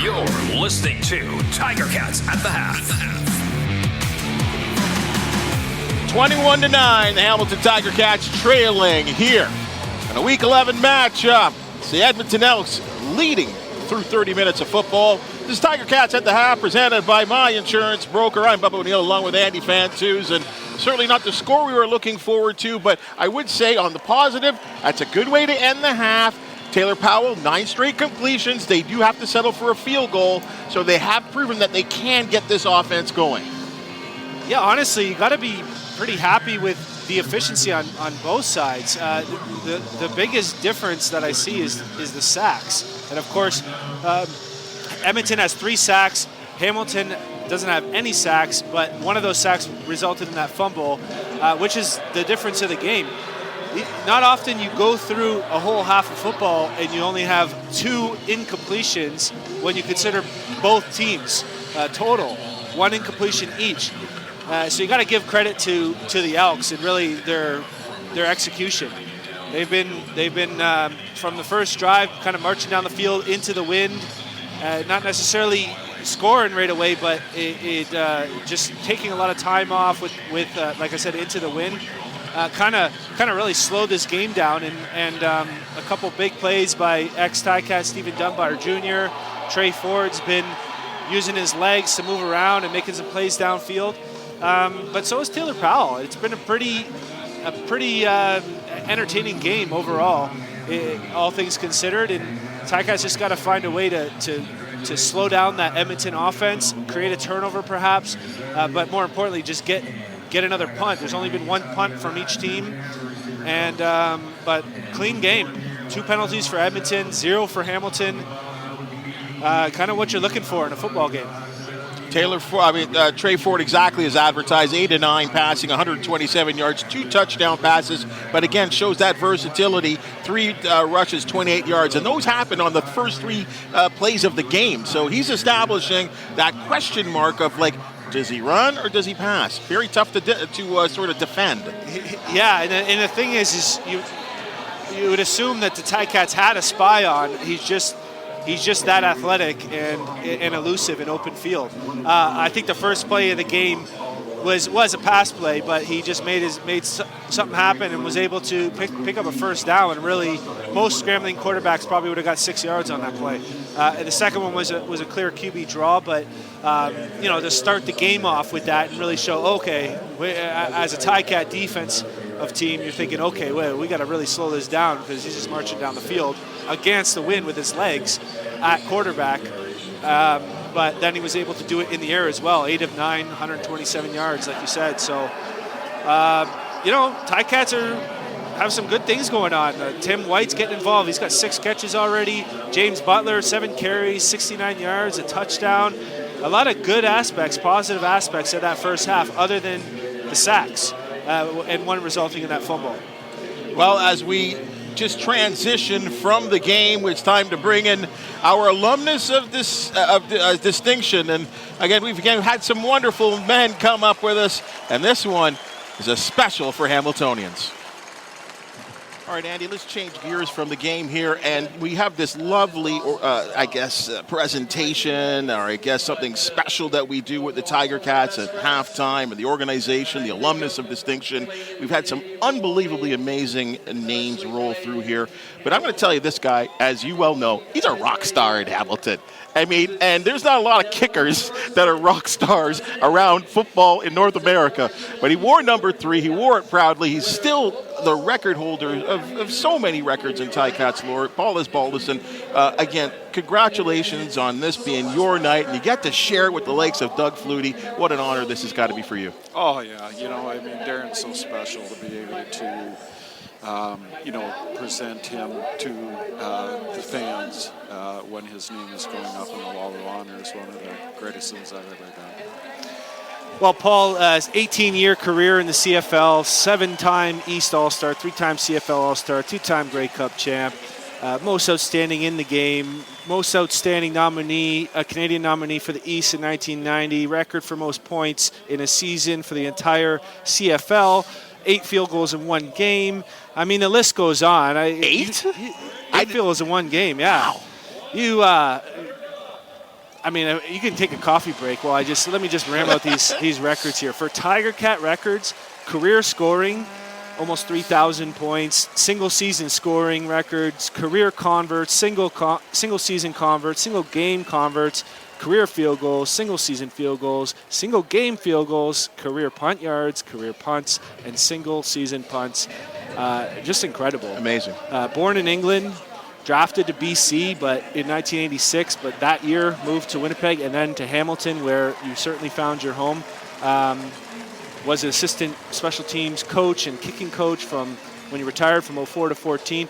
You're listening to Tiger Cats at the Half. 21-9, the Hamilton Tiger Cats trailing here in a Week 11 matchup. It's the Edmonton Elks leading through 30 minutes of football. This is Tiger Cats at the Half, presented by my insurance broker. I'm Bubba O'Neil, along with Andy Fantuz, and certainly not the score we were looking forward to, but I would say on the positive, that's a good way to end the half. Taylor Powell, 9 straight completions. They do have to settle for a field goal, so they have proven that they can get this offense going. Yeah, honestly, you got to be pretty happy with the efficiency on both sides. The biggest difference that I see is the sacks. And of course, Edmonton has 3 sacks. Hamilton doesn't have any sacks, but one of those sacks resulted in that fumble, which is the difference of the game. Not often you go through a whole half of football and you only have 2 incompletions when you consider both teams total, 1 incompletion each. So you got to give credit to the Elks and really their execution. They've been from the first drive kind of marching down the field into the wind, not necessarily scoring right away, but it just taking a lot of time off with like I said, into the wind. Kind of really slowed this game down, and a couple big plays by ex-Ticat Stephen Dunbar Jr. Trey Ford's been using his legs to move around and making some plays downfield, but so is Taylor Powell. It's been a pretty entertaining game overall, all things considered, and Ticats just got to find a way to slow down that Edmonton offense, create a turnover perhaps, but more importantly, just get another punt. There's only been 1 punt from each team, and but clean game. 2 penalties for Edmonton, 0 for Hamilton. Kind of what you're looking for in a football game. Trey Ford exactly as advertised, 8 of 9 passing, 127 yards, 2 touchdown passes, but again shows that versatility, 3 rushes, 28 yards, and those happened on the first 3 plays of the game. So he's establishing that question mark of like, does he run or does he pass? Very tough to sort of defend. Yeah, and the thing is you would assume that the Ticats had a spy on. He's just that athletic and elusive in open field. I think the first play of the game was a pass play, but he just made something happen and was able to pick up a first down. And really, most scrambling quarterbacks probably would have got 6 yards on that play. And the second one was a clear QB draw, but to start the game off with that and really show, okay, as a Ticat defense of team, you're thinking, okay, well, we got to really slow this down because he's just marching down the field against the wind with his legs at quarterback. But then he was able to do it in the air as well. 8 of 9, 127 yards, like you said. So, Ticats have some good things going on. Tim White's getting involved. He's got 6 catches already. James Butler, 7 carries, 69 yards, a touchdown. A lot of good aspects, positive aspects of that first half, other than the sacks, and one resulting in that fumble. Well, as we just transition from the game, it's time to bring in our alumnus of this distinction. And again, we've had some wonderful men come up with us, and this one is a special for Hamiltonians. All right, Andy, let's change gears from the game here, and we have this lovely, presentation, or I guess something special that we do with the Tiger Cats at halftime, and the organization, the alumnus of distinction. We've had some unbelievably amazing names roll through here, but I'm going to tell you this guy, as you well know, he's a rock star in Hamilton. I mean, and there's not a lot of kickers that are rock stars around football in North America. But he wore number 3. He wore it proudly. He's still the record holder of so many records in Ticats lore. Paul Osbaldiston, again, congratulations on this being your night. And you get to share it with the likes of Doug Flutie. What an honor this has got to be for you. Oh, yeah. Darren's so special to be able to present him to the fans when his name is going up on the Wall of Honor is one of the greatest things I've ever done. Well, Paul, 18-year career in the CFL, 7-time East All-Star, 3-time CFL All-Star, 2-time Grey Cup champ, most outstanding in the game, most outstanding nominee, a Canadian nominee for the East in 1990, record for most points in a season for the entire CFL, 8 field goals in 1 game. I mean, the list goes on. 8? 8 field goals in 1 game, yeah. Wow. I mean, you can take a coffee break while let me just ram out these records here. For Tiger Cat records, career scoring, almost 3,000 points, single season scoring records, career converts, single season converts, single game converts, career field goals, single season field goals, single game field goals, career punt yards, career punts, and single season punts. Just incredible. Amazing. Born in England, drafted to BC, but in 1986, but that year moved to Winnipeg and then to Hamilton, where you certainly found your home. Was an assistant special teams coach and kicking coach from when you retired from 04 to 14.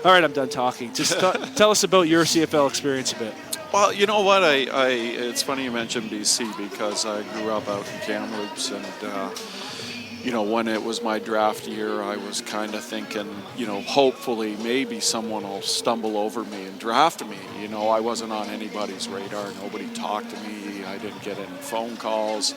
All right, I'm done talking. Just tell us about your CFL experience a bit. Well, you know what? It's funny you mentioned BC because I grew up out in Kamloops, and when it was my draft year, I was kind of thinking, hopefully maybe someone will stumble over me and draft me. I wasn't on anybody's radar. Nobody talked to me. I didn't get any phone calls.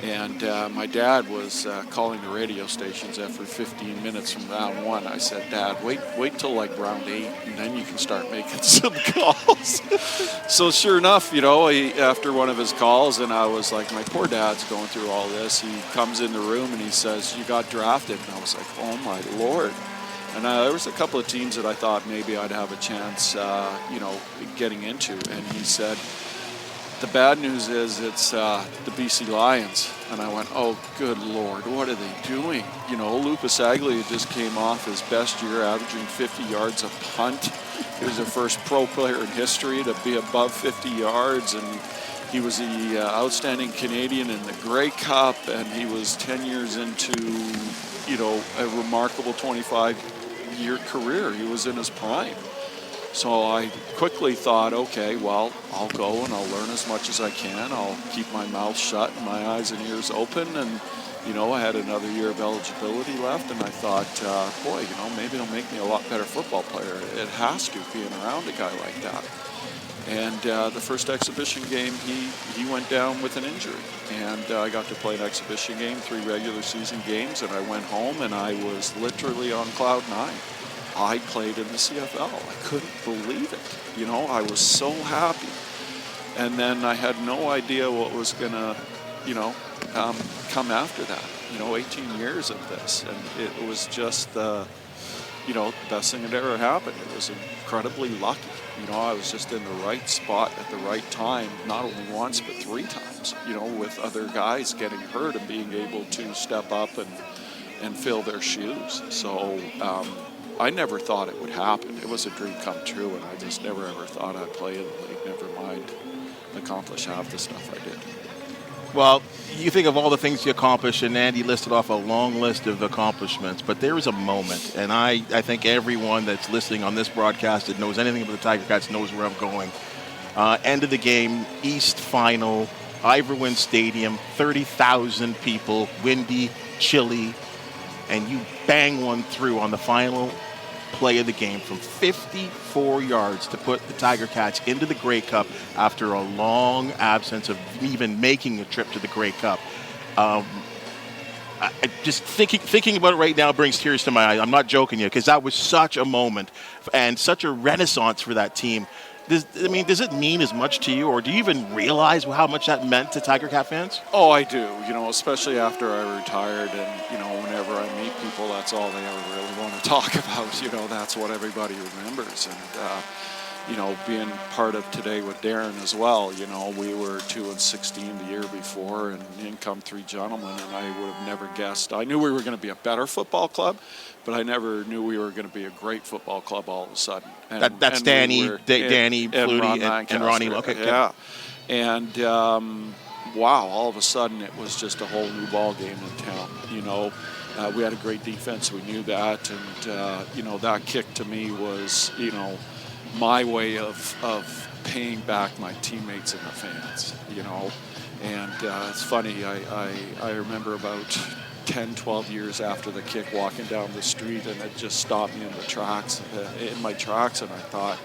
And my dad was calling the radio stations after 15 minutes from round 1. I said, Dad, wait till like round 8, and then you can start making some calls. So sure enough, after one of his calls, and I was like, my poor dad's going through all this. He comes in the room and he says, you got drafted. And I was like, oh my Lord. And there was a couple of teams that I thought maybe I'd have a chance, getting into. And he said, the bad news is it's the BC Lions. And I went, oh, good Lord, what are they doing? Lupus Aglia just came off his best year, averaging 50 yards a punt. He was the first pro player in history to be above 50 yards. And he was the outstanding Canadian in the Grey Cup. And he was 10 years into, a remarkable 25-year career. He was in his prime. So I quickly thought, okay, well, I'll go and I'll learn as much as I can. I'll keep my mouth shut and my eyes and ears open. And, I had another year of eligibility left. And I thought, boy, maybe it'll make me a lot better football player. It has to, being around a guy like that. And the first exhibition game, he went down with an injury. And I got to play an exhibition game, 3 regular season games. And I went home and I was literally on cloud 9. I played in the CFL. I couldn't believe it. I was so happy. And then I had no idea what was going to, come after that. 18 years of this. And it was just the best thing that ever happened. It was incredibly lucky. I was just in the right spot at the right time, not only once, but 3 times, with other guys getting hurt and being able to step up and fill their shoes. So, I never thought it would happen. It was a dream come true, and I just never ever thought I'd play in the league, never mind accomplish half the stuff I did. Well, you think of all the things you accomplished, and Andy listed off a long list of accomplishments, but there was a moment, and I think everyone that's listening on this broadcast that knows anything about the Tiger Cats knows where I'm going. End of the game, East Final, Iverwin Stadium, 30,000 people, windy, chilly, and you bang one through on the final play of the game from 54 yards to put the Tiger Cats into the Grey Cup after a long absence of even making a trip to the Grey Cup. Just thinking about it right now brings tears to my eyes. I'm not joking you, because that was such a moment and such a renaissance for that team. Does it mean as much to you, or do you even realize how much that meant to Tiger Cat fans? Oh, I do. Especially after I retired, and whenever I meet people, that's all they ever really want to talk about. That's what everybody remembers. And being part of today with Darren as well. We were 2-16 the year before, and in come 3 gentlemen, and I would have never guessed. I knew we were going to be a better football club, but I never knew we were going to be a great football club all of a sudden. That's Danny, Danny, Flutie, and Ronnie. Okay, yeah. And wow, all of a sudden it was just a whole new ball game in town. We had a great defense. We knew that, and that kick to me was my way of paying back my teammates and the fans. And it's funny. I remember about 10, 12 years after the kick, walking down the street, and it just stopped me in my tracks, and I thought,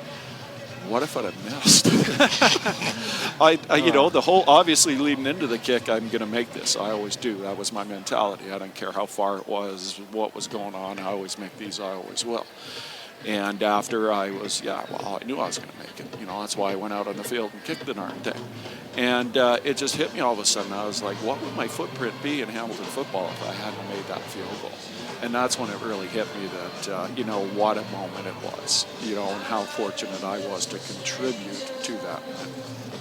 what if I'd have missed? The whole, obviously leading into the kick, I'm going to make this. I always do. That was my mentality. I didn't care how far it was, what was going on. I always make these. I always will. And after I was, I knew I was going to make it. That's why I went out on the field and kicked the darn thing. And it just hit me all of a sudden. I was like, what would my footprint be in Hamilton football if I hadn't made that field goal? And that's when it really hit me that, what a moment it was, and how fortunate I was to contribute to that.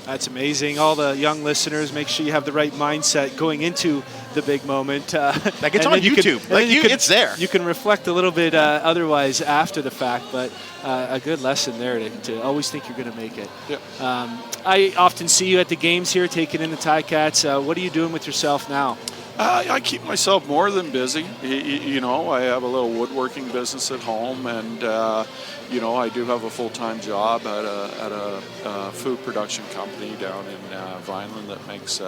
That's amazing. All the young listeners, make sure you have the right mindset going into the big moment. Like it's on YouTube. It's there. You can reflect a little bit otherwise after the fact, but a good lesson there to always think you're going to make it. Yep. I often see you at the games here, taking in the Ticats. What are you doing with yourself now? I keep myself more than busy. I have a little woodworking business at home, and I do have a full-time job at a food production company down in Vineland that makes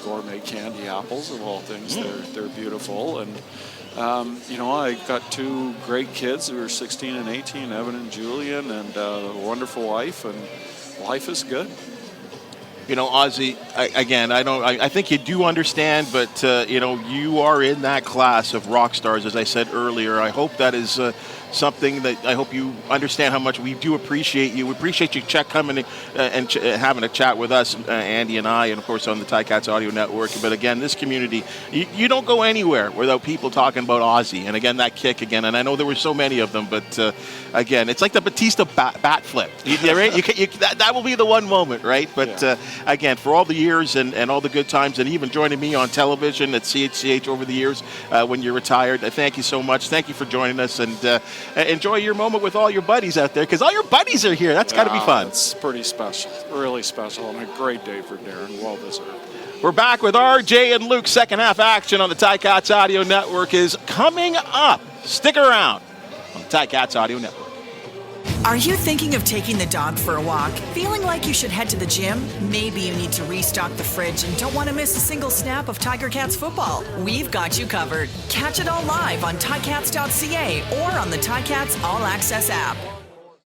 gourmet candy apples of all things. They're beautiful, and I got two great kids who are 16 and 18, Evan and Julian, and a wonderful wife, and life is good. Ozzy, I think you do understand, but, you are in that class of rock stars, as I said earlier. I hope that is something that I hope you understand how much we do appreciate you. We appreciate you coming and having a chat with us, Andy and I, and, of course, on the Ticats Audio Network. But, again, this community, you don't go anywhere without people talking about Ozzy. And, again, that kick again. And I know there were so many of them, but, again, it's like the Batista bat flip. Right? That will be the one moment, right? But, again, for all the years and all the good times, and even joining me on television at CHCH over the years when you're retired, thank you so much. Thank you for joining us, and enjoy your moment with all your buddies out there, because all your buddies are here. That's got to be fun. It's pretty special, really special, and a great day for Darren. Well deserved. We're back with RJ and Luke. Second half action on the Ticats Audio Network is coming up. Stick around on the Ticats Audio Network. Are you thinking of taking the dog for a walk? Feeling like you should head to the gym? Maybe you need to restock the fridge and don't want to miss a single snap of Tiger Cats football. We've got you covered. Catch it all live on ticats.ca or on the Ticats All Access app.